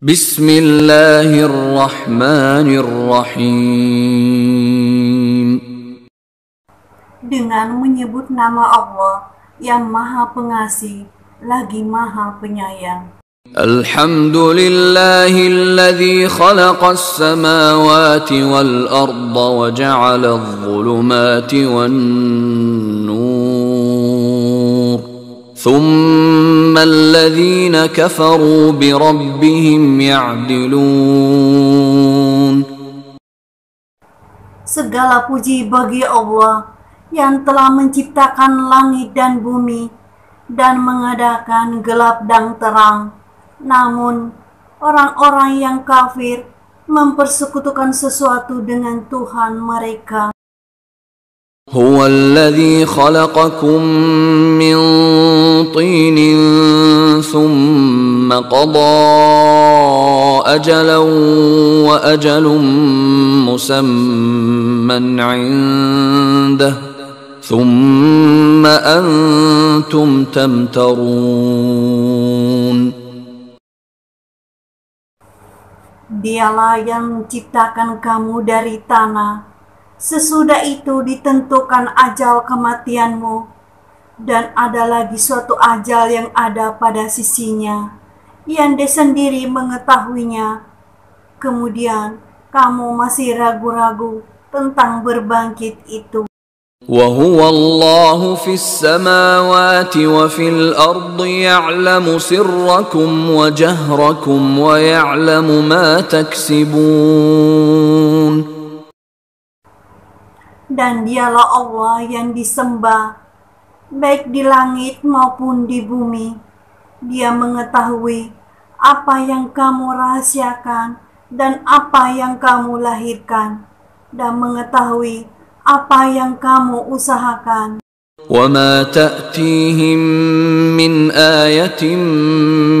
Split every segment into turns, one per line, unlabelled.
Bismillahirrahmanirrahim.
Dengan menyebut nama Allah yang Maha Pengasih lagi Maha Penyayang.
Alhamdulillahilladzi khalaqas samawati wal arda wa ja'ala adh-dhulumati wan nur. Thumma alladhina kafaru bi rabbihim ya'dilun.
Segala puji bagi Allah yang telah menciptakan langit dan bumi dan mengadakan gelap dan terang. Namun, orang-orang yang kafir mempersekutukan sesuatu dengan Tuhan mereka.
Huwa alladhi khalaqakum min tinin thumma qada ajalan wa ajalun musamman 'indah thumma antum tamtarun.
Dialah yang menciptakan kamu dari tanah. Sesudah itu ditentukan ajal kematianmu, dan ada lagi suatu ajal yang ada pada sisinya, yang dia sendiri mengetahuinya. Kemudian kamu masih ragu-ragu tentang berbangkit itu.
وهو الله في السماوات وفي الأرض يعلم سركم وجهركم ويعلم ما تكسبون.
Dan dialah Allah yang disembah, baik di langit maupun di bumi. Dia mengetahui apa yang kamu rahasiakan dan apa yang kamu lahirkan, dan mengetahui apa yang kamu usahakan.
وَمَا تَأْتِيهِمْ مِنْ آيَةٍ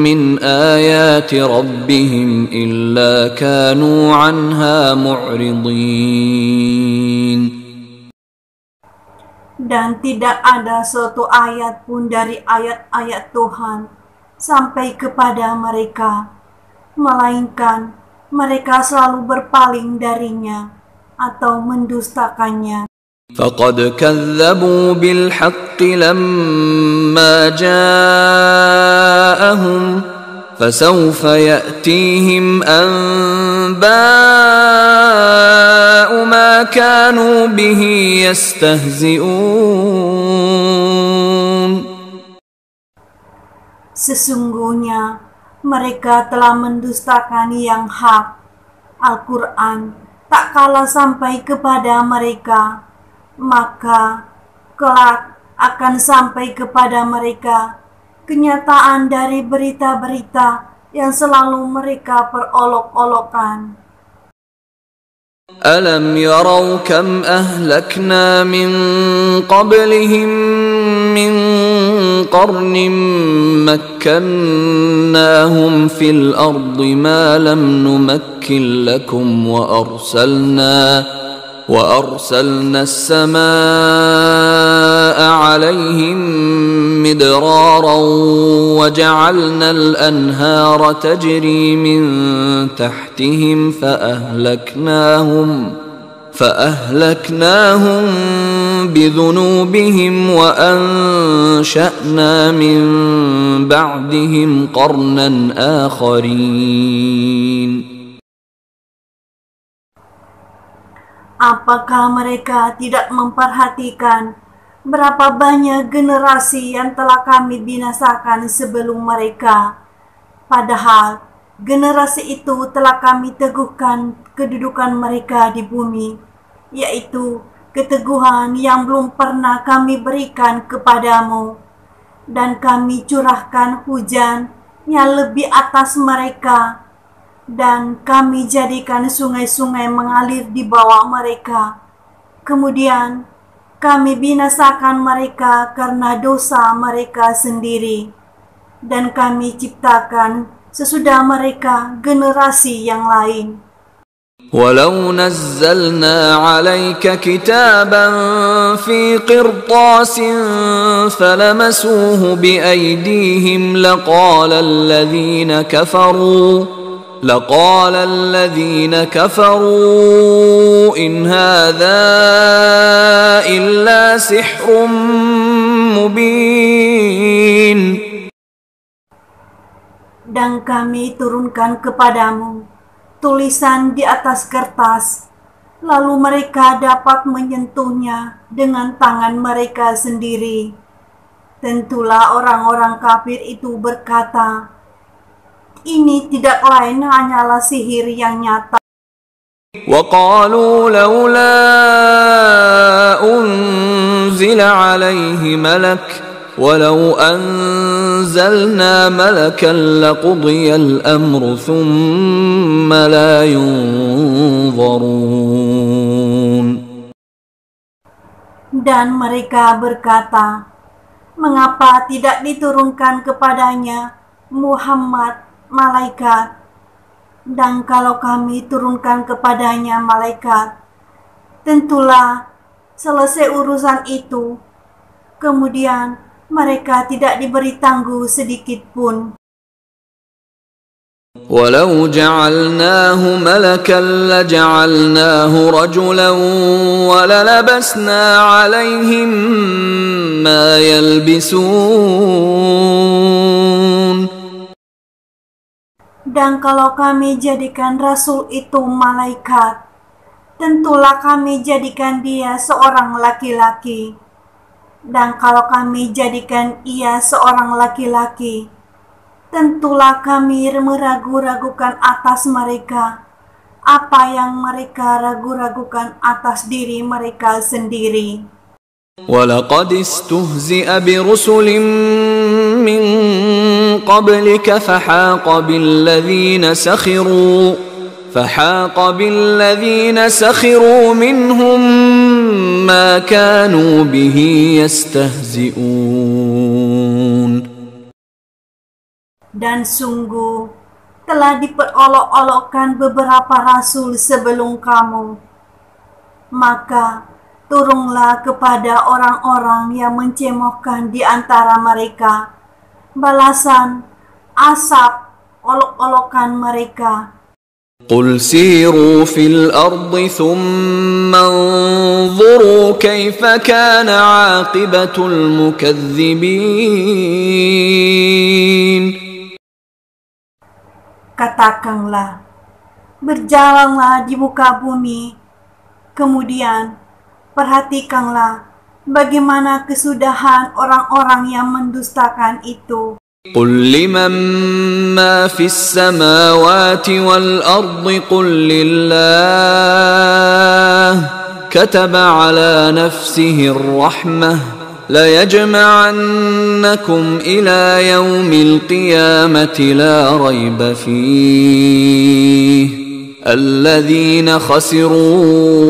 مِنْ آيَاتِ رَبِّهِمْ إِلَّا كَانُوا عَنْهَا مُعْرِضِينَ.
Dan tidak ada suatu ayat pun dari ayat-ayat Tuhan sampai kepada mereka, melainkan mereka selalu berpaling darinya atau mendustakannya.
فَقَدْ كَذَّبُوا بِالْحَقِّ لَمَّا جَاءَهُمْ فَسَوْفَ يَأْتِيهِمْ أَنبَاءُ مَا كَانُوا بِهِ يَسْتَهْزِئُونَ.
Sesungguhnya mereka telah mendustakan yang hak, Al-Quran, tak kala sampai kepada mereka, maka kelak akan sampai kepada mereka kenyataan dari berita-berita yang selalu mereka perolok-olokkan.
أَلَمْ يَرَوْا كَمْ أَهْلَكْنَا مِنْ قَبْلِهِمْ مِنْ قَرْنٍ مَكَّنَّاهُمْ فِي الْأَرْضِ مَا لَمْ نُمَكِّنْ لَكُمْ وَأَرْسَلْنَا السَّمَاءَ عَلَيْهِمْ مِدْرَارًا وَجَعَلْنَا الْأَنْهَارَ تَجْرِي مِنْ تَحْتِهِمْ فَأَهْلَكْنَاهُمْ بِذُنُوبِهِمْ وَأَنشَأْنَا مِنْ بَعْدِهِمْ قَرْنًا آخَرِينَ.
Apakah mereka tidak memperhatikan berapa banyak generasi yang telah kami binasakan sebelum mereka? Padahal generasi itu telah kami teguhkan kedudukan mereka di bumi, yaitu keteguhan yang belum pernah kami berikan kepadamu. Dan kami curahkan hujan yang lebih atas mereka, dan kami jadikan sungai-sungai mengalir di bawah mereka. Kemudian kami binasakan mereka karena dosa mereka sendiri, dan kami ciptakan sesudah mereka generasi yang lain.
ولو نزلنا عليك كتابا في قرطاس فلمسوه بأيديهم لقال الذين كفروا إن هذا إلا سحر مبين.
Dan kami turunkan kepadamu tulisan di atas kertas, lalu mereka dapat menyentuhnya dengan tangan mereka sendiri. Tentulah orang-orang kafir itu berkata, ini tidak lain hanyalah sihir yang nyata.
وقالوا لولا أنزل عليه ملك ولو أنزلنا ملكا لقضي الأمر ثم لا ينظرون.
Dan mereka berkata, mengapa tidak diturunkan kepadanya Muhammad malaikat? Dan kalau kami turunkan kepadanya malaikat, tentulah selesai urusan itu. Kemudian mereka tidak diberi tangguh sedikit pun.
ولو جعلناه ملكا لجعلناه رجلا وللبسنا عليهم ما يلبسون.
Dan kalau kami jadikan Rasul itu malaikat, tentulah kami jadikan dia seorang laki-laki. Dan kalau kami jadikan ia seorang laki-laki, tentulah kami meragu-ragukan atas mereka apa yang mereka ragu-ragukan atas diri mereka sendiri.
وَلَقَدِ اسْتُهْزِئَ بِرُسُلٍ مِّن قَبْلِكَ فَحَاقَ بِالَّذِينَ سَخِرُوا مِنْهُمْ مَا كَانُوا بِهِ يَسْتَهْزِئُونَ.
Dan sungguh telah diperolok-olokkan beberapa rasul sebelum kamu. Maka turunlah kepada orang-orang yang mencemohkan di antara mereka balasan asap olok-olokan mereka.
قُلْ سِيرُوا فِي الْأَرْضِ ثُمَّ انظُرُوا كَيْفَ كَانَ عَاقِبَةُ الْمُكَذِّبِينَ.
Katakanlah, berjalanlah di muka bumi, kemudian perhatikanlah bagaimana kesudahan orang-orang yang mendustakan itu.
قُلْ لِمَنْ مَا فِي السَّمَاوَاتِ وَالْأَرْضِ قُلْ لِلَّهِ كَتَبَ عَلَى نَفْسِهِ الرَّحْمَةَ لَيَجْمَعَنَّكُمْ إِلَى يَوْمِ الْقِيَامَةِ لَا رَيْبَ فِيهِ الَّذِينَ خَسِرُوا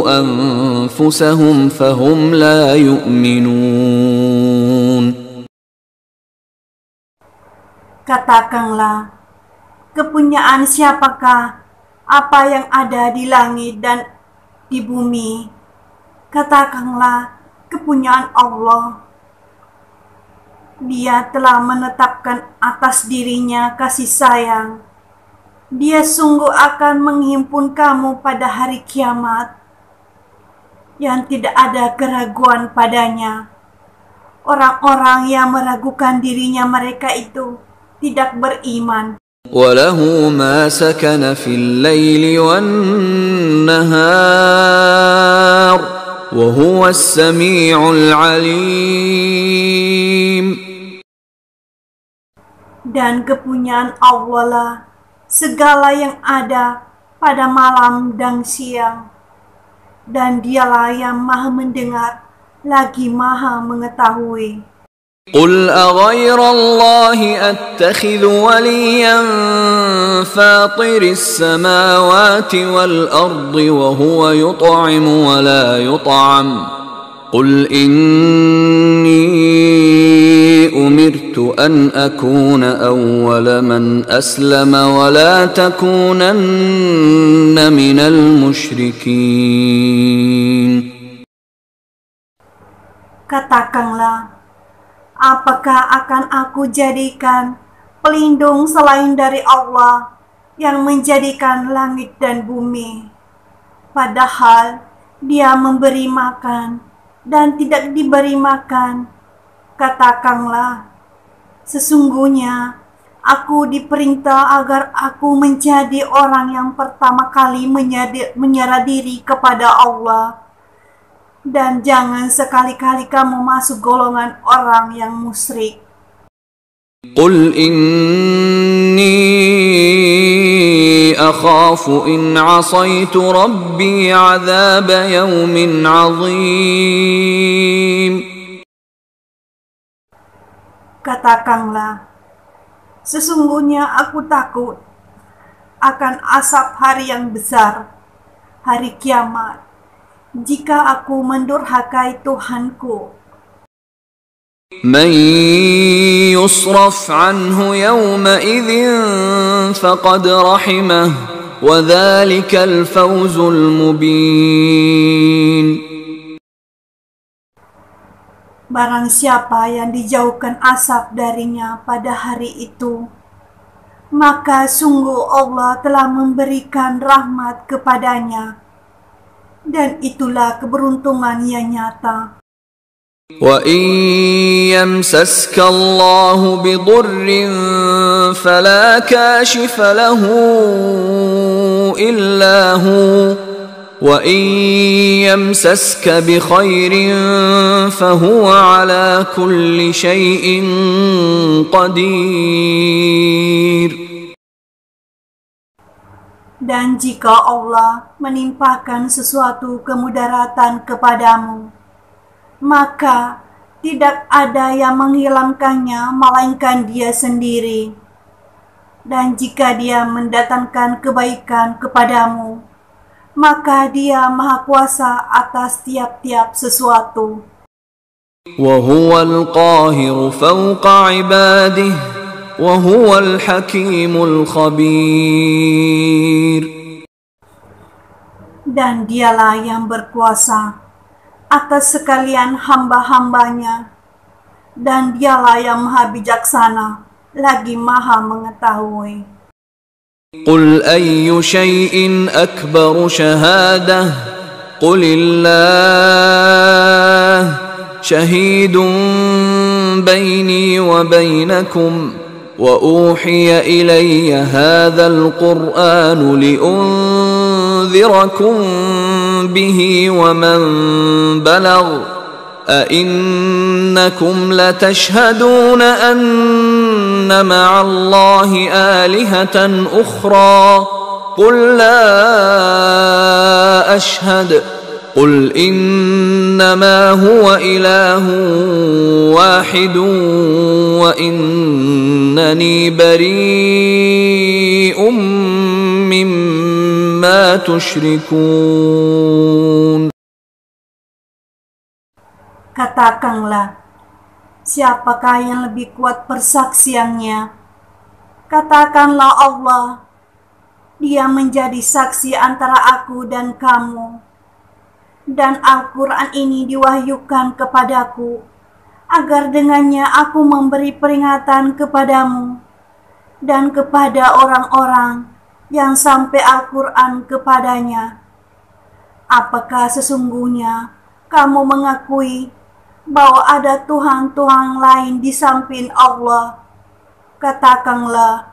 أَنفُسَهُمْ فَهُمْ لَا يُؤْمِنُونَ.
Katakanlah, kepunyaan siapakah apa yang ada di langit dan di bumi? Katakanlah, kepunyaan Allah. Dia telah menetapkan atas dirinya kasih sayang. Dia sungguh akan menghimpun kamu pada hari kiamat yang tidak ada keraguan padanya. Orang-orang yang meragukan dirinya mereka itu tidak beriman.
وَلَهُ مَا سَكَنَ فِي اللَّيْلِ وَالنَّهَارِ وَهُوَ السَّمِيعُ الْعَلِيمُ.
Dan kepunyaan Allah lah segala yang ada pada malam dan siang, dan dialah yang maha mendengar lagi maha mengetahui.
قُلْ أَغَيْرَ اللَّهِ أَتَّخِذُ وَلِيًّا فَاطِرِ السَّمَاوَاتِ وَالْأَرْضِ وَهُوَ يُطْعِمُ وَلَا يُطْعَمُ قُلْ إِنِّي أُمِرْتُ أَنْ أَكُونَ أَوَّلَ مَنْ أَسْلَمَ وَلَا تَكُونَنَّ مِنَ الْمُشْرِكِينَ.
Katakanlah, apakah akan aku jadikan pelindung selain dari Allah yang menjadikan langit dan bumi, padahal Dia memberi makan dan tidak diberi makan. Katakanlah, sesungguhnya aku diperintah agar aku menjadi orang yang pertama kali menyerah diri kepada Allah. Dan jangan sekali-kali kamu masuk golongan orang yang musyrik.
Qul inni akhafu in asaitu rabbi azab yawmin azim.
Katakanlah, sesungguhnya aku takut akan asap hari yang besar, hari kiamat, jika aku mendurhakai Tuhanku.
Man yusraf anhu yawma'idhin faqad rahimah wa dhalikal fawzul mubin.
Barang siapa yang dijauhkan asap darinya pada hari itu, maka sungguh Allah telah memberikan rahmat kepadanya, dan itulah keberuntungan yang nyata.
وَإِن يَمْسَسْكَ اللَّهُ بِضُرٍّ فَلَا كَاشِفَ لَهُ إِلَّا هُوَ وَإِن يَمْسَسْكَ بِخَيْرٍ فَهُوَ عَلَى كُلِّ شَيْءٍ قَدِيرٌ.
Dan jika Allah menimpakan sesuatu kemudaratan kepadamu, maka tidak ada yang menghilangkannya melainkan Dia sendiri. Dan jika Dia mendatangkan kebaikan kepadamu, maka Dia Maha Kuasa atas tiap-tiap sesuatu.
وَهُوَ الْقَاهِرُ فَوْقَ عِبَادِهِ وَهُوَ الْحَكِيمُ الْخَبِيرُ.
Dan Dialah yang berkuasa atas sekalian hamba-hambanya, dan Dialah yang Maha Bijaksana lagi Maha Mengetahui.
قُلْ أَيُّ شَيْءٍ أَكْبَرُ شَهَادَةً قُلِ اللَّهُ شَهِيدٌ بَيْنِي وَبَيْنَكُمْ وَأُوحِيَ إِلَيَّ هَذَا الْقُرْآنُ لِأُنذِرَكُم بِهِ وَمَن بَلَغَ أَئِنَّكُمْ لَتَشْهَدُونَ أَنَّ مَعَ اللَّهِ آلِهَةً أُخْرَى قُل لَّا أَشْهَدُ قُلْ إِنَّمَا هُوَ إِلَٰهٌ وَاحِدٌ وَإِنَّنِي بَرِيءٌ مِّمَّا تُشْرِكُونَ.
Katakanlah, siapakah yang lebih kuat persaksiannya? Katakanlah Allah, Dia menjadi saksi antara aku dan kamu. Dan Al-Quran ini diwahyukan kepadaku, agar dengannya aku memberi peringatan kepadamu dan kepada orang-orang yang sampai Al-Quran kepadanya. Apakah sesungguhnya kamu mengakui bahwa ada Tuhan-Tuhan lain di samping Allah? Katakanlah,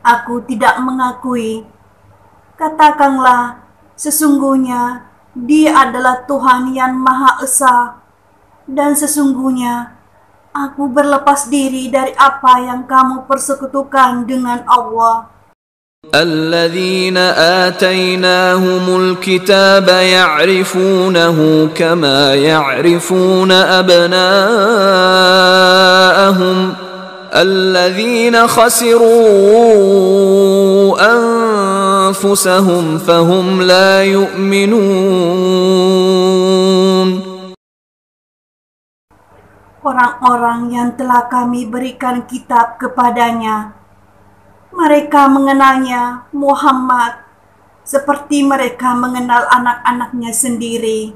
aku tidak mengakui. Katakanlah, sesungguhnya Dia adalah Tuhan yang Maha Esa, dan sesungguhnya aku berlepas diri dari apa yang kamu persekutukan dengan Allah.
الذين آتيناهم الكتاب يعرفونه كما يعرفون أبناءهم الذين خسروا أنفسهم فهم لا يؤمنون.
Orang-orang yang telah kami berikan kitab kepadanya, mereka mengenalnya Muhammad seperti mereka mengenal anak-anaknya sendiri.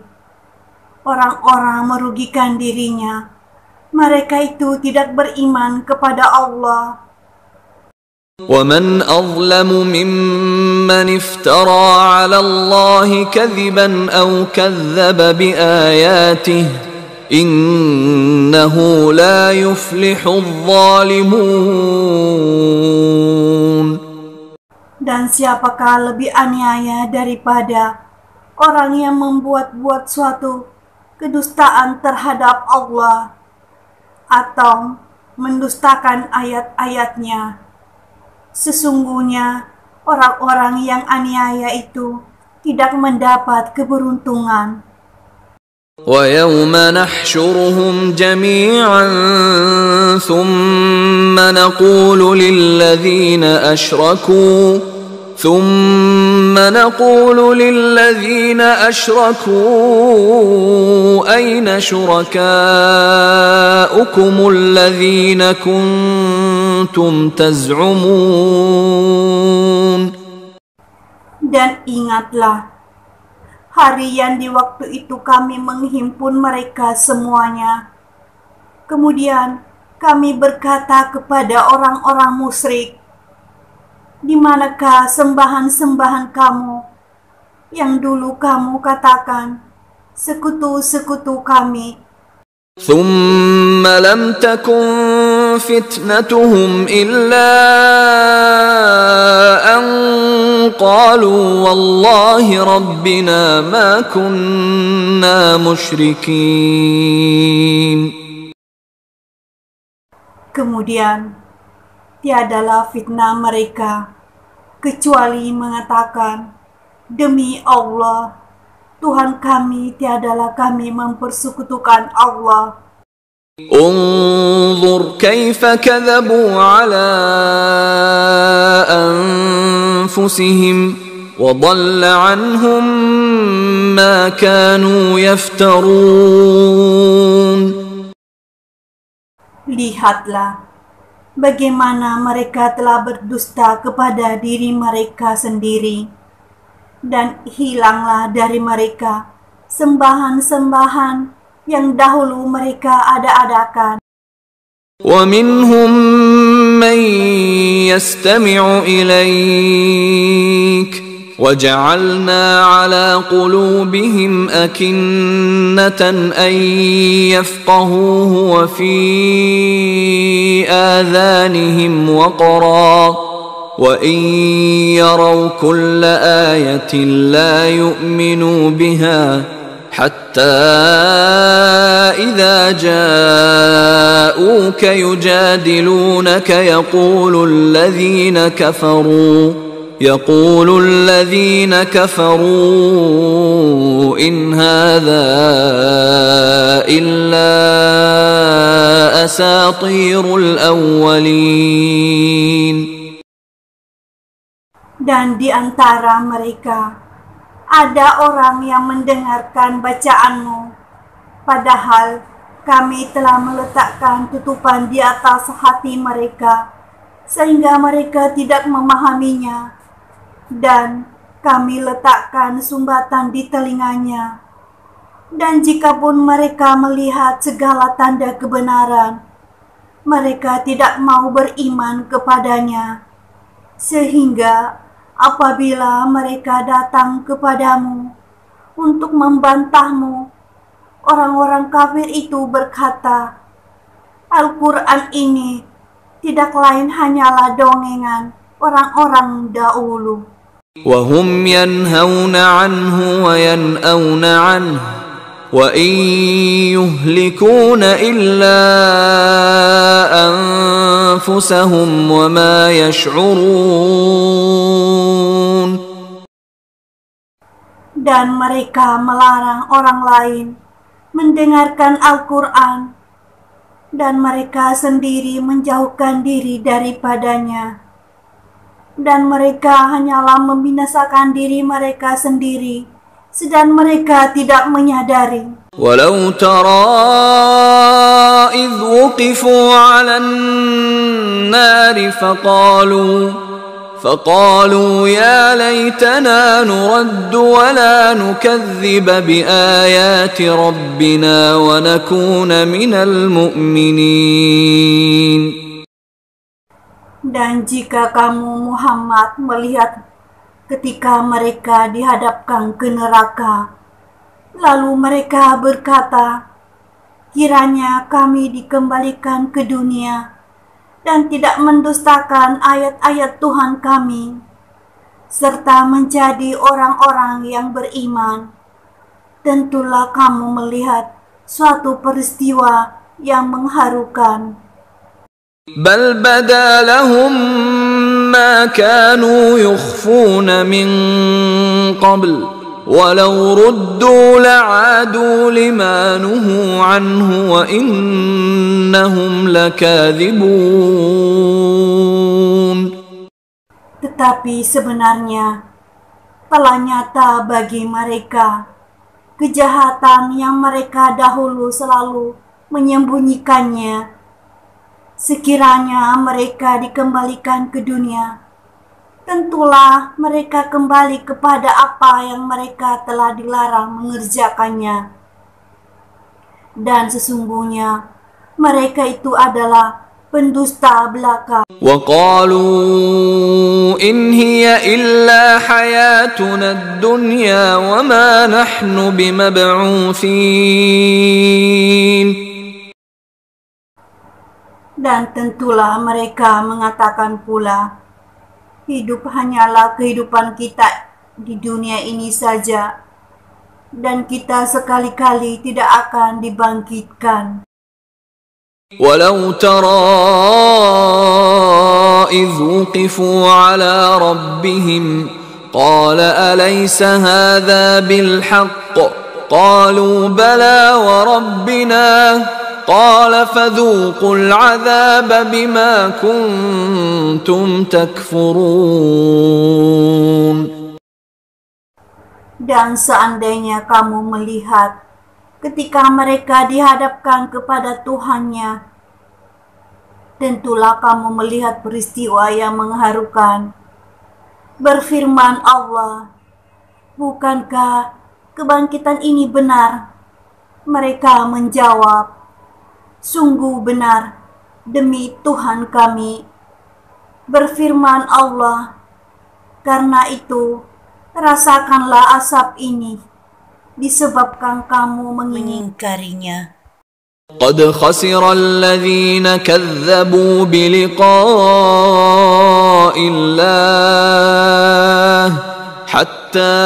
Orang-orang merugikan dirinya, mereka itu tidak beriman kepada Allah
ومن أظلم ممن افترى على الله كذبا أو كذب بآياته إنه لا يفلح الظالمون.
Dan siapakah lebih aniaya daripada orang yang membuat-buat suatu kedustaan terhadap Allah atau mendustakan ayat-ayatnya. Sesungguhnya orang-orang yang aniaya itu tidak mendapat keberuntungan.
وَيَوْمَ نَحْشُرُهُمْ جَمِيعًا ثُمَّ نَقُولُ لِلَّذِينَ أَشْرَكُوا أَيْنَ شُرَكَاؤُكُمُ الَّذِينَ كُنتُمْ تَزْعُمُونَ.
Dan ingatlah hari yang di waktu itu kami menghimpun mereka semuanya. Kemudian kami berkata kepada orang-orang musyrik, di manakah sembahan-sembahan kamu yang dulu kamu katakan sekutu-sekutu kami?
ثُمَّ لَمْ تَكُنْ فِتْنَتُهُمْ إِلَّا أَنْ قَالُوا وَاللَّهِ رَبِّنَا مَا كُنَّا مُشْرِكِينَ.
Kemudian tiadalah fitnah mereka kecuali mengatakan, demi Allah, Tuhan kami, tiadalah kami mempersekutukan Allah.
انظر كيف كذبوا على أنفسهم وضل عنهم ما كانوا يفترون.
Lihatlah bagaimana mereka telah berdusta kepada diri mereka sendiri, dan hilanglah dari mereka sembahan-sembahan yang dahulu mereka ada-adakan.
وَمِنْهُمْ مَنْ يَسْتَمِعُ إِلَيْكَ وَجَعَلْنَا عَلَى قُلُوبِهِمْ أَكِنَّةً أَنْ يَفْقَهُوهُ وَفِي آذَانِهِمْ وَقْرًا وَإِنْ يَرَوْا كُلَّ آيَةٍ لَا يُؤْمِنُوا بِهَا حتى إذا جاءوك يجادلونك يقول الذين كفروا إن هذا إلا أساطير الأولين.
Dan di antara mereka ada orang yang mendengarkan bacaanmu, padahal kami telah meletakkan tutupan di atas hati mereka, sehingga mereka tidak memahaminya, dan kami letakkan sumbatan di telinganya. Dan jikapun mereka melihat segala tanda kebenaran, mereka tidak mau beriman kepadanya, sehingga apabila mereka datang kepadamu untuk membantahmu, orang-orang kafir itu berkata, Al-Quran ini tidak lain hanyalah dongengan orang-orang dahulu.
وَهُمْ يَنْهَوْنَ عَنْهُ وَيَنْأَوْنَ عَنْهُ وَإِنْ يُهْلِكُونَ إِلَّا أَنفُسَهُمْ وَمَا يَشْعُرُونَ.
Dan mereka melarang orang lain mendengarkan Al-Quran, dan mereka sendiri menjauhkan diri daripadanya. Dan mereka hanyalah membinasakan diri mereka sendiri, sedang mereka tidak menyadari.
Walau tara idh wuqifu 'alan nari faqalu ya laitana nuraddu wa la nukadziba bi ayati rabbina wa nakuna minal mu'minin.
Dan jika kamu Muhammad melihat ketika mereka dihadapkan ke neraka, lalu mereka berkata, kiranya kami dikembalikan ke dunia dan tidak mendustakan ayat-ayat Tuhan kami, serta menjadi orang-orang yang beriman. Tentulah kamu melihat suatu peristiwa yang mengharukan.
بل بدا لهم ما كانوا يخفون من قبل ولو ردوا لعادوا لما نهوا عنه وإنهم لكاذبون.
Tetapi sebenarnya telah nyata bagi mereka kejahatan yang mereka dahulu selalu menyembunyikannya. Sekiranya mereka dikembalikan ke dunia, tentulah mereka kembali kepada apa yang mereka telah dilarang mengerjakannya. Dan sesungguhnya mereka itu adalah pendusta belaka.
وقالوا إن هي إلا حياتنا الدنيا وما نحن بمبعوثين.
Dan tentulah mereka mengatakan pula, hidup hanyalah kehidupan kita di dunia ini saja, dan kita sekali-kali tidak akan dibangkitkan.
ولو ترى إذ وقفوا على ربهم قال أليس هذا بالحق قالوا بلى وربنا قال فذوقوا العذاب بما كنتم تكفرون.
Dan seandainya kamu melihat ketika mereka dihadapkan kepada Tuhannya, tentulah kamu melihat peristiwa yang mengharukan. Berfirman Allah, bukankah kebangkitan ini benar? Mereka menjawab, sungguh benar demi Tuhan kami. Berfirman Allah, karena itu rasakanlah asap ini disebabkan kamu mengingkarinya.
قد خسر الذين كذبوا بلقاء الله حتى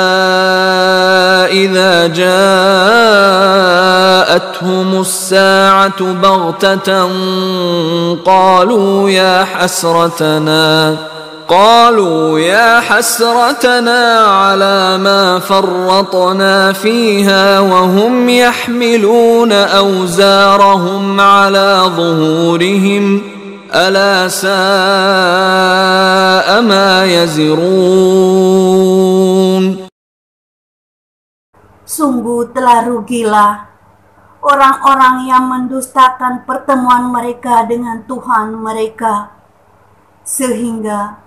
إذا جاءتهم الساعة بغتة قالوا يا حسرتنا على ما فرطنا فيها وهم يحملون أوزارهم على ظهورهم ألا ساء ما يزرون.
Sungguh telah rugilah orang-orang yang mendustakan pertemuan mereka dengan Tuhan mereka, sehingga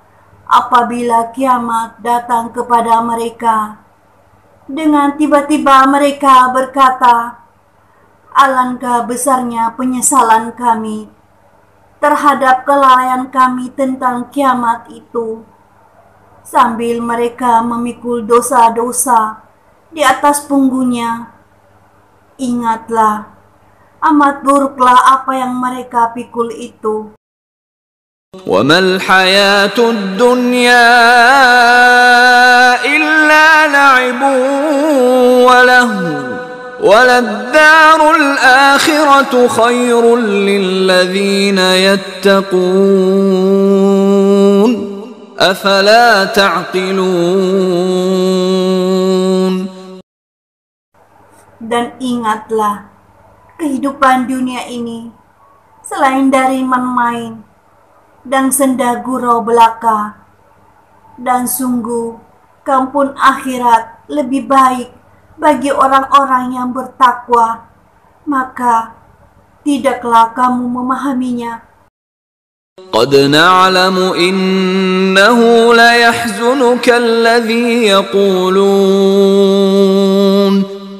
apabila kiamat datang kepada mereka, dengan tiba-tiba mereka berkata, alangkah besarnya penyesalan kami terhadap kelalaian kami tentang kiamat itu, sambil mereka memikul dosa-dosa di atas punggungnya. Ingatlah, amat buruklah apa yang mereka pikul itu.
وما الحياة الدنيا إلا لعب ولهو وللدار الآخرة خير للذين يتقون أفلا تعقلون.
Dan ingatlah, kehidupan dunia ini selain dari main-main dan senda gurau belaka, dan sungguh kampung akhirat lebih baik bagi orang-orang yang bertakwa, maka tidaklah kamu memahaminya.
قد نعلم إنه ليحزنك الذي يقولون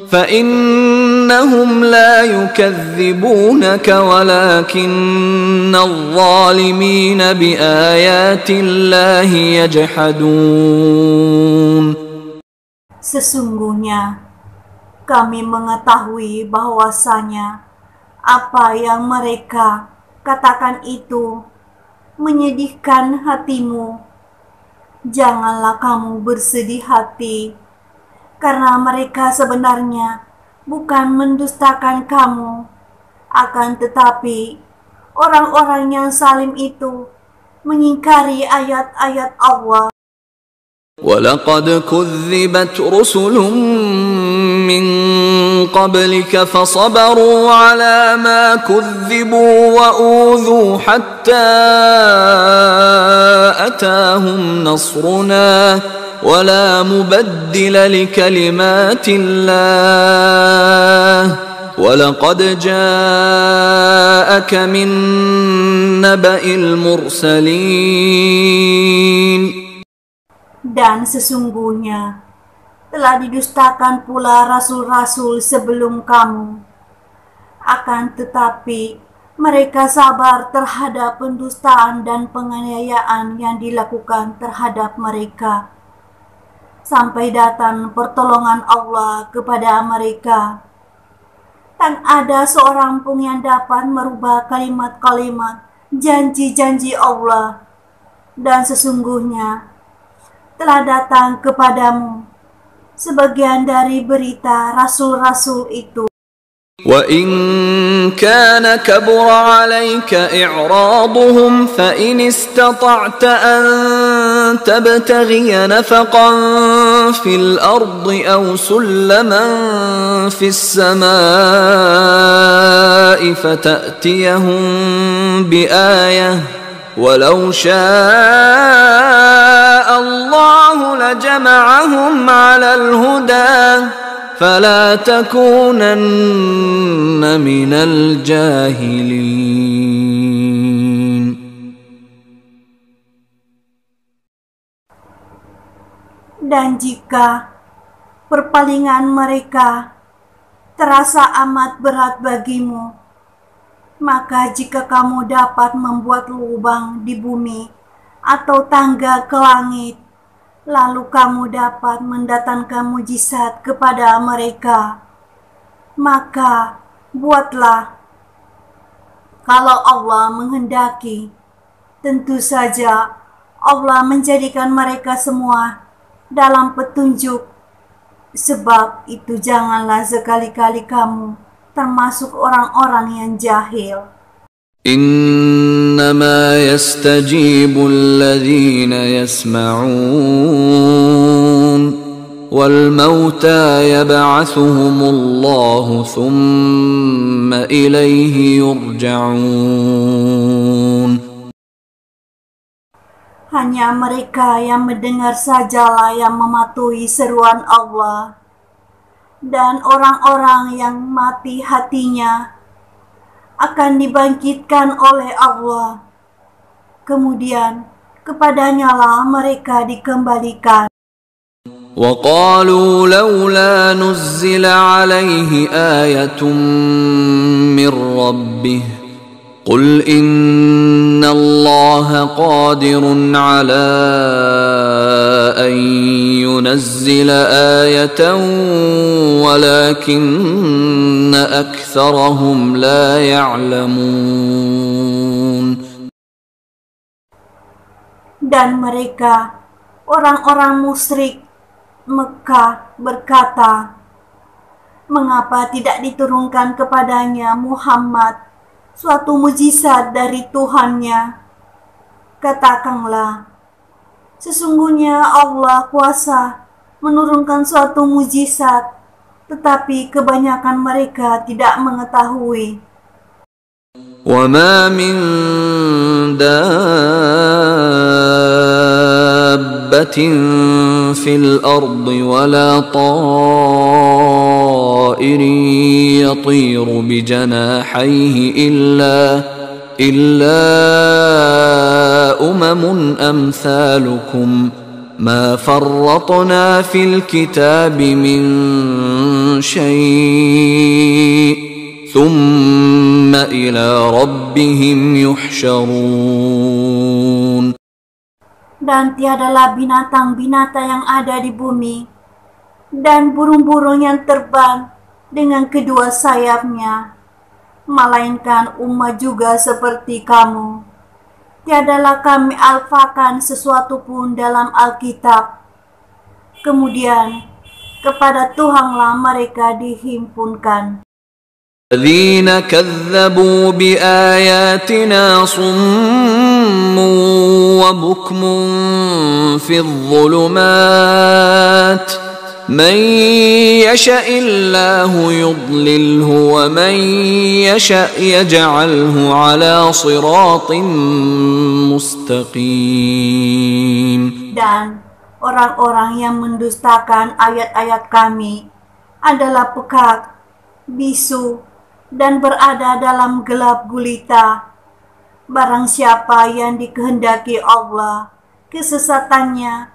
فإن إنهم لا يكذبونك ولكن الظالمين بآيات الله يجحدون.
Sesungguhnya kami mengetahui bahwasanya apa yang mereka katakan itu menyedihkan hatimu. Janganlah kamu bersedih hati, karena mereka sebenarnya bukan mendustakan kamu, akan tetapi orang-orang yang zalim itu mengingkari ayat-ayat Allah.
وَلَقَدْ كُذِّبَتْ رُسُلٌ مِّن قَبْلِكَ فَصَبَرُوا عَلَى مَا كُذِّبُوا وَأُوذُوا حَتَّى أَتَاهُمْ نَصْرُنَا وَلَا مُبَدِّلَ لِكَلِمَاتِ اللَّهِ وَلَقَدْ جَاءَكَ مِن نَّبَإِ الْمُرْسَلِينَ.
Dan sesungguhnya telah didustakan pula rasul-rasul sebelum kamu. Akan tetapi mereka sabar terhadap pendustaan dan penganiayaan yang dilakukan terhadap mereka, sampai datang pertolongan Allah kepada mereka. Tak ada seorang pun yang dapat merubah kalimat-kalimat janji-janji Allah. Dan sesungguhnya telah datang kepadamu sebagian dari berita rasul-rasul itu.
وَإِن كَانَ كَبُرَ عَلَيْكَ إِعْرَاضُهُمْ فَإِنِ اسْتَطَعْتَ أَن تَبْتَغِيَ نَفَقًا فِي الْأَرْضِ أَوْ سُلَّمًا فِي السَّمَاءِ فَتَأْتِيَهُم بِآيَةٍ وَلَوْ شَاءَ اللَّهُ لَجَمَعَهُمْ عَلَى الْهُدَى فَلَا تَكُونَنَّ مِنَ الْجَاهِلِينَ.
Dan jika perpalingan mereka terasa amat berat bagimu, maka jika kamu dapat membuat lubang di bumi atau tangga ke langit, lalu kamu dapat mendatangkan mujizat kepada mereka, maka buatlah. Kalau Allah menghendaki, tentu saja Allah menjadikan mereka semua dalam petunjuk. Sebab itu janganlah sekali-kali kamu termasuk orang-orang yang jahil.
إنما يستجيب الذين يسمعون والموتى يبعثهم الله ثم إليه يرجعون.
Hanya mereka yang mendengar sajalah yang mematuhi seruan Allah, dan orang-orang yang mati hatinya akan dibangkitkan oleh Allah. Kemudian kepadanyalah mereka dikembalikan.
وقالوا لولا نزل عليه آية من ربه قل إن الله قادر على أن ينزل آية ولكن أكثرهم لا يعلمون.
Dan mereka, orang-orang musyrik Mekah, berkata, mengapa tidak diturunkan kepadanya Muhammad suatu mujizat dari Tuhannya? Katakanlah, sesungguhnya Allah kuasa menurunkan suatu mujizat, tetapi kebanyakan mereka tidak mengetahui.
وَمَا مِن دَابَّةٍ فِي الْأَرْضِ وَلَا طَائِرٍ يَطِيرُ بِجَنَاحَيْهِ إِلَّا أُمَمٌ أَمْثَالُكُمْ مَا فَرَّطْنَا فِي الْكِتَابِ مِن شيء ثم إلى ربهم يحشرون.
Dan tiadalah binatang-binatang yang ada di bumi dan burung-burung yang terbang dengan kedua sayapnya, melainkan umat juga seperti kamu. Tiadalah kami alfakan sesuatu pun dalam Alkitab. Kemudian kepada Tuhanlah mereka dihimpunkan.
الذين كذبوا بآياتنا صم وبكم في الظلمات من يشاء الله يضلله ومن يشاء يجعله على صراط مستقيم.
Dan orang-orang yang mendustakan ayat-ayat kami adalah pekak, bisu, dan berada dalam gelap gulita. Barang siapa yang dikehendaki Allah kesesatannya,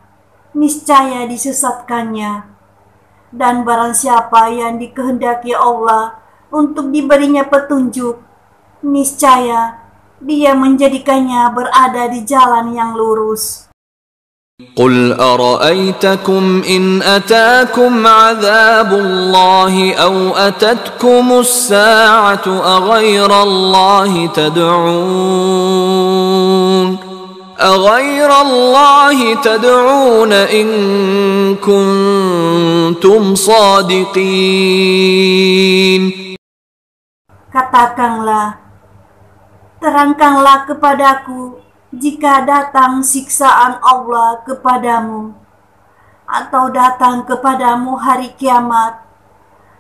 niscaya disesatkannya. Dan barang siapa yang dikehendaki Allah untuk diberinya petunjuk, niscaya Dia menjadikannya berada di jalan yang lurus.
قل أرأيتكم إن أتاكم عذاب الله أو أتتكم الساعة أغير الله تدعون إن كنتم صادقين.
Katakanlah, terangkanlah kepadaku jika datang siksaan Allah kepadamu, atau datang kepadamu hari kiamat.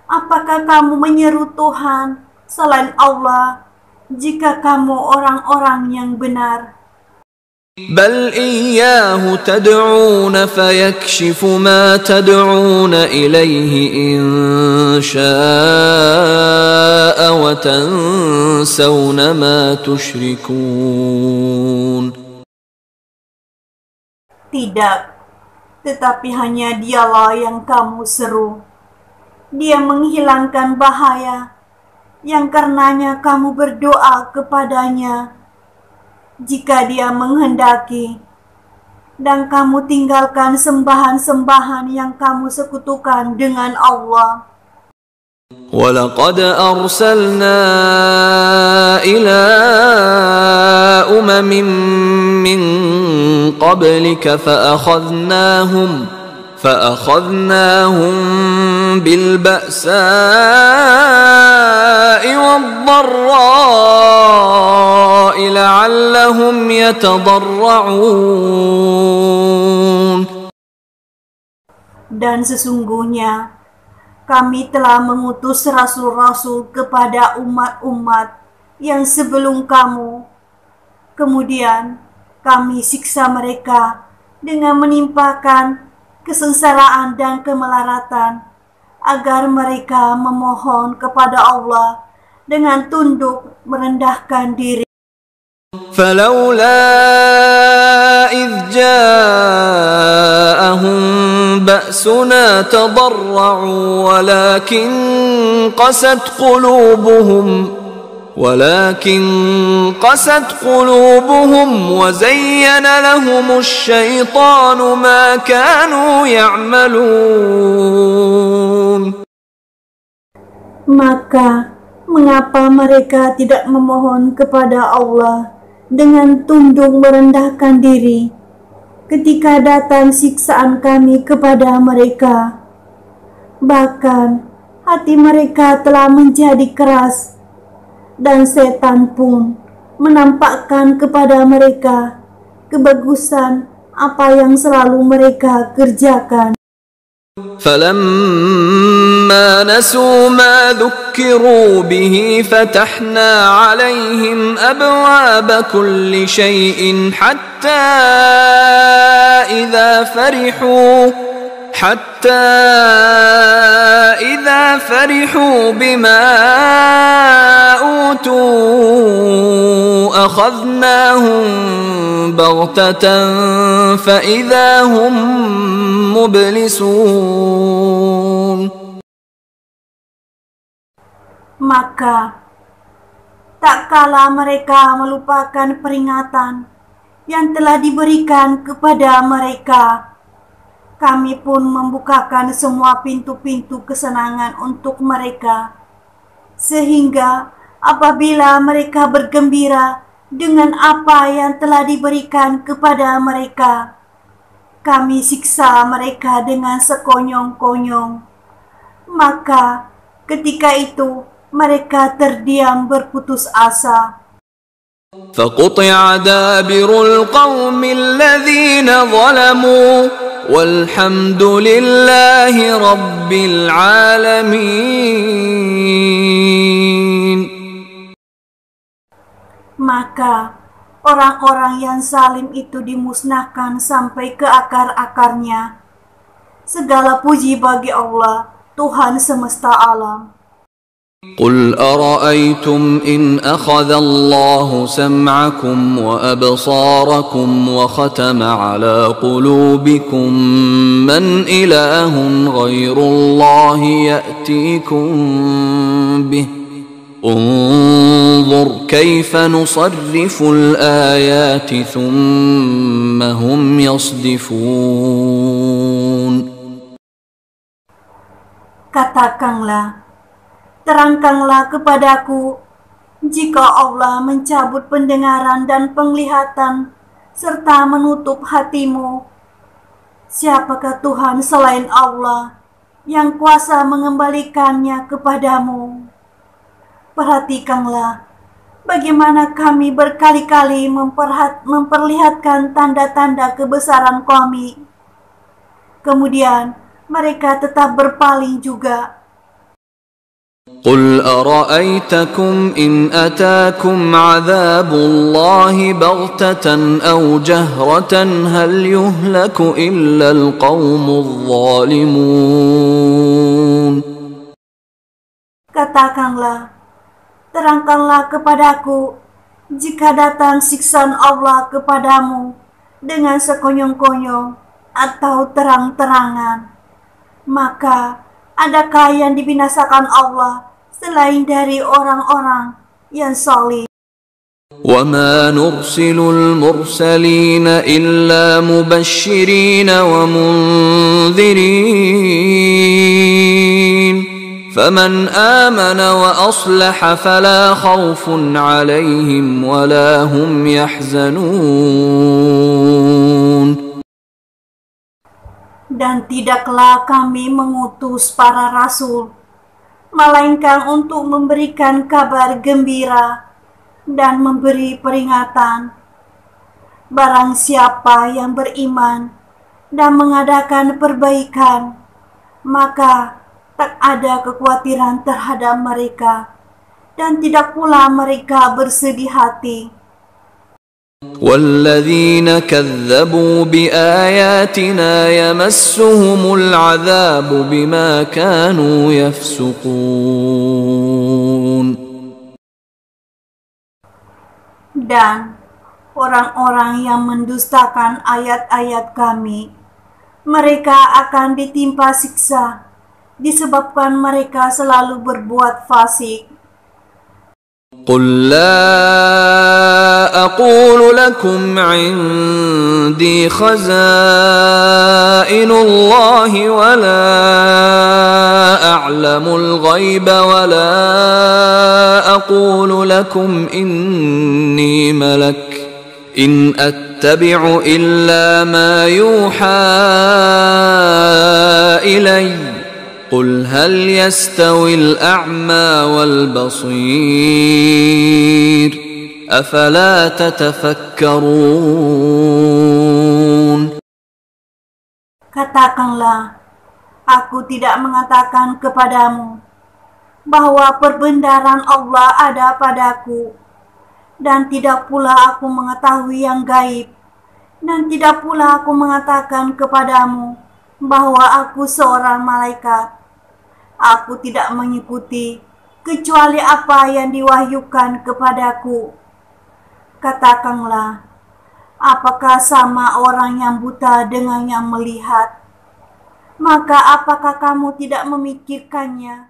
Apakah kamu menyeru Tuhan selain Allah jika kamu orang-orang yang benar?
بل إياه تدعون فيكشف ما تدعون إليه إن شاء وتنسون ما تشركون.
Tidak, tetapi hanya Dialah yang kamu seru. Dia menghilangkan bahaya yang karenanya kamu berdoa kepadanya jika Dia menghendaki, dan kamu tinggalkan sembahan-sembahan yang kamu sekutukan dengan Allah.
وَلَقَدْ أَرْسَلْنَا إِلَى أُمَمٍ مِّن قَبْلِكَ فأخذناهم بالبأساء والضراء لعلهم يتضرعون.
Dan sesungguhnya kami telah mengutus rasul-rasul kepada umat-umat yang sebelum kamu. Kemudian kami siksa mereka dengan menimpakan kesengsaraan dan kemelaratan, agar mereka memohon kepada Allah dengan tunduk merendahkan diri.
فلولا إذ جاءهم بأسنا تضرعوا ولكن قست قلوبهم وزين لهم الشيطان ما كانوا يعملون.
Maka mengapa mereka tidak memohon kepada Allah dengan tunduk merendahkan diri ketika datang siksaan kami kepada mereka? Bahkan hati mereka telah menjadi keras, dan setan pun menampakkan kepada mereka kebagusan apa yang selalu mereka kerjakan.
فلما نسوا ما ذكروا به فتحنا عليهم أبواب كل شيء حتى إذا فرحوا بما أوتوا أخذناهم بغتة فإذا هم مبلسون.
Maka tak kala mereka melupakan peringatan yang telah diberikan kepada mereka, kami pun membukakan semua pintu-pintu kesenangan untuk mereka, sehingga apabila mereka bergembira dengan apa yang telah diberikan kepada mereka, kami siksa mereka dengan sekonyong-konyong. Maka ketika itu mereka terdiam berputus asa.
فقطع دابر القوم الذين ظلموا والحمد لله رب العالمين.
Maka orang-orang yang zalim itu dimusnahkan sampai ke akar-akarnya. Segala puji bagi Allah, Tuhan semesta alam.
قل أرأيتم إن أخذ الله سمعكم وأبصاركم وختم على قلوبكم من إله غير الله يأتيكم به انظر كيف نصرف الآيات ثم هم يصدفون.
Katakanlah, terangkanlah kepadaku, jika Allah mencabut pendengaran dan penglihatan serta menutup hatimu, siapakah Tuhan selain Allah yang kuasa mengembalikannya kepadamu? Perhatikanlah bagaimana kami berkali-kali memperlihatkan tanda-tanda kebesaran kami. Kemudian mereka tetap berpaling juga.
قل أرأيتكم إن أتاكم عذاب الله بغتة أو جهرة هل يهلك إلا القوم الظالمون.
Katakanlah, terangkanlah kepadaku, jika datang siksaan Allah kepadamu dengan sekonyong-konyong atau terang-terangan, maka adakah yang dibinasakan Allah selain dari orang-orang yang salih?
وما نرسل المرسلين إلا مبشرين ومنذرين فمن آمن وأصلح فلا خوف عليهم ولا هم يحزنون.
Dan tidaklah kami mengutus para rasul, melainkan untuk memberikan kabar gembira dan memberi peringatan. Barang siapa yang beriman dan mengadakan perbaikan, maka tak ada kekhawatiran terhadap mereka, dan tidak pula mereka bersedih hati.
والذين كذبوا بآياتنا يمسهم العذاب بما كانوا يفسقون.
Dan orang-orang yang mendustakan ayat-ayat kami, mereka akan ditimpa siksa disebabkan mereka selalu berbuat fasik.
قل لا أقول لكم عندي خزائن الله ولا أعلم الغيب ولا أقول لكم إني ملك إن أتبع إلا ما يوحى إلي قل هل يستوي الأعمى والبصير أفلا تتفكرون.
Katakanlah, aku tidak mengatakan kepadamu bahwa perbendaharaan Allah ada padaku, dan tidak pula aku mengetahui yang gaib, dan tidak pula aku mengatakan kepadamu bahwa aku seorang malaikat. Aku tidak mengikuti kecuali apa yang diwahyukan kepadaku. Katakanlah, apakah sama orang yang buta dengan yang melihat? Maka apakah kamu tidak memikirkannya?